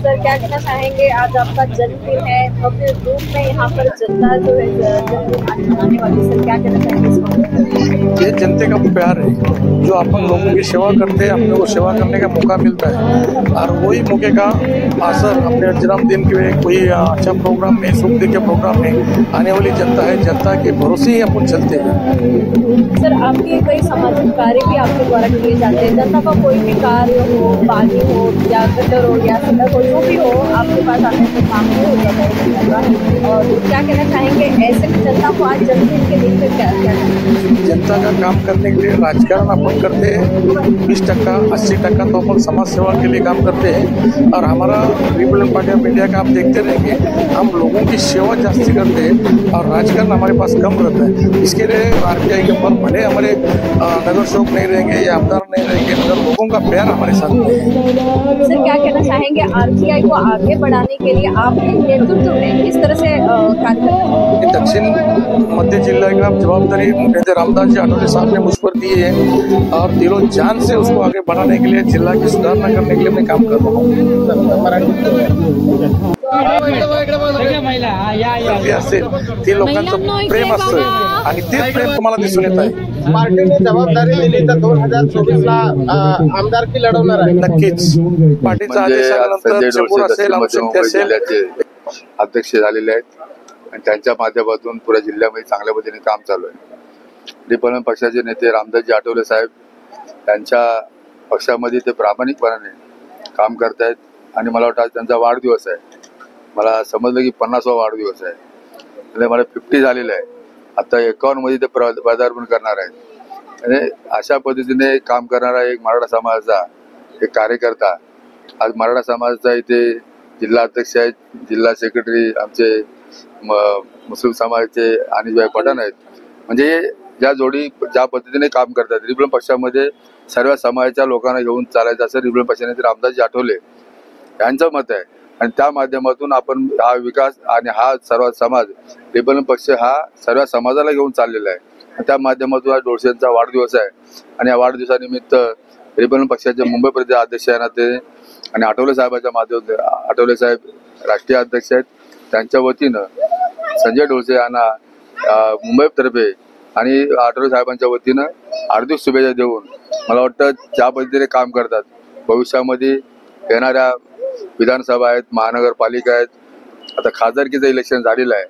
Sir क्या कहना चाहेंगे, आज आपका जन्मदिन है, अपने रूप में यहाँ पर जनता जो है जन्मदिन मनाने वाली, सर क्या कहना चाहेंगे इस बारे? ये जनते का प्यार है, जो अपन लोगों की सेवा करते हैं, अपने को सेवा करने का मौका मिलता है और वही मौके का असर अपने जन्मदिन के कोई अच्छा प्रोग्राम में, सुख के प्रोग्राम में आने वाली जनता है, जनता के भरोसे ही अपन चलते हैं। सर आपके कई सामाजिक कार्य भी आपके द्वारा किए जाते हैं, जनता का कोई भी कार्य हो, पानी हो या गटर हो या सड़क हो, जो भी हो आपके पास आने से काम हो जाता है। और क्या कहना चाहेंगे ऐसे में जनता को आज जन्मदिन के दिन पे क्या क्या जनता का काम करने के लिए राजकारण अपन करते हैं 20% 80% तो अपन समाज सेवा के लिए काम करते हैं और हमारा रिपब्लिकन पार्टी ऑफ इंडिया का आप देखते रहेंगे, हम लोगों की सेवा जास्ती करते हैं और राजकारण हमारे पास कम रहता है। इसके लिए RTI के ऊपर भले हमारे नगर सेवक नहीं रहेंगे या आमदार नहीं रहेंगे, मगर लोगों का प्यार हमारे साथ है। सर क्या कहना चाहेंगे RTI को आगे बढ़ाने के लिए आपके नेतृत्व में किस तरह से कार्य करेंगे? दक्षिण मध्य जिला का जवाबदारी मुख्यमंत्री रामदास जी आठवले साहब ने मुझ पर दी है और दिलो जान से उसको आगे बढ़ाने के लिए, जिला की सुधारना करने के लिए मैं काम कर रहा हूँ। असेल ते लोकांचं प्रेम असतं आणि तेच प्रेम तुम्हाला दिसून येत आहे। पार्टीने जबाबदारी दिली तर 2024 ला आमदारकी लढवणार आहे। नक्कीच पार्टीचा आदेश आल्यानंतर चपूर असेल, औषधी असेल, अध्यक्ष झालेले आहेत आणि त्यांच्या माध्यमातून पुऱ्या जिल्ह्यामध्ये चांगल्या पद्धतीने काम चालू आहे। रिपब्लिकन पक्षाचे नेते रामदासजी आठवले साहेब त्यांच्या पक्षामध्ये ते प्रामाणिकपणाने काम करतायत आणि मला वाटतं आज त्यांचा वाढदिवस आहे। मला समजलं की 50वा वाढदिवस आहे, म्हणजे मला 50 झालेलं आहे। आता 51 मध्ये ते पदार्पण करणार आहेत। आणि अशा पद्धतीने काम करणारा एक मराठा समाजाचा एक कार्यकर्ता, आज मराठा समाजाचा इथे जिल्हा अध्यक्ष आहेत, जिल्हा सेक्रेटरी आमचे मुस्लिम समाजाचे अनिशभाई पठाण आहेत। म्हणजे ज्या जोडी ज्या पद्धतीने काम करतात, रिपब्लिकन पक्षामध्ये सर्व समाजाच्या लोकांना घेऊन चालायचं असं रिपब्लिकन पक्षाने रामदासजी आठवले यांचं मत आहे आणि त्या माध्यमातून आपण हा विकास आणि हा सर्व समाज, रिपब्लिकन पक्ष हा सर्व समाजाला घेऊन चाललेला आहे। त्या माध्यमातून आज डोळसेंचा वाढदिवस आहे आणि या वाढदिवसानिमित्त रिपब्लिकन पक्षाचे मुंबई प्रदेश अध्यक्ष आहे ना ते आणि आठवले साहेबांच्या माध्यमातून, आठवले साहेब राष्ट्रीय अध्यक्ष आहेत, त्यांच्या वतीनं संजय डोळसे यांना मुंबईतर्फे आणि आठवले साहेबांच्या वतीनं हार्दिक शुभेच्छा देऊन मला वाटतं ज्या पद्धतीने काम करतात, भविष्यामध्ये येणाऱ्या विधानसभा आहेत, महानगरपालिका आहेत, आता खासदारकीचं इलेक्शन झालेलं आहे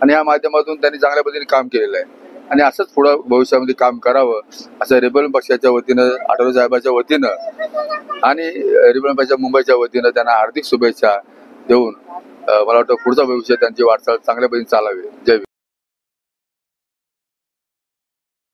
आणि या माध्यमातून त्यांनी चांगल्या पद्धतीने काम केलेलं आहे आणि असंच पुढं भविष्यामध्ये काम करावं असं रिपब्लिकन पक्षाच्या वतीनं, आठवले साहेबांच्या वतीनं आणि रिपब्लिकन पक्षाच्या मुंबईच्या वतीनं त्यांना हार्दिक शुभेच्छा देऊन मला वाटतं पुढचं भविष्य त्यांची वाटचाल चांगल्या पद्धतीने चालावी। जय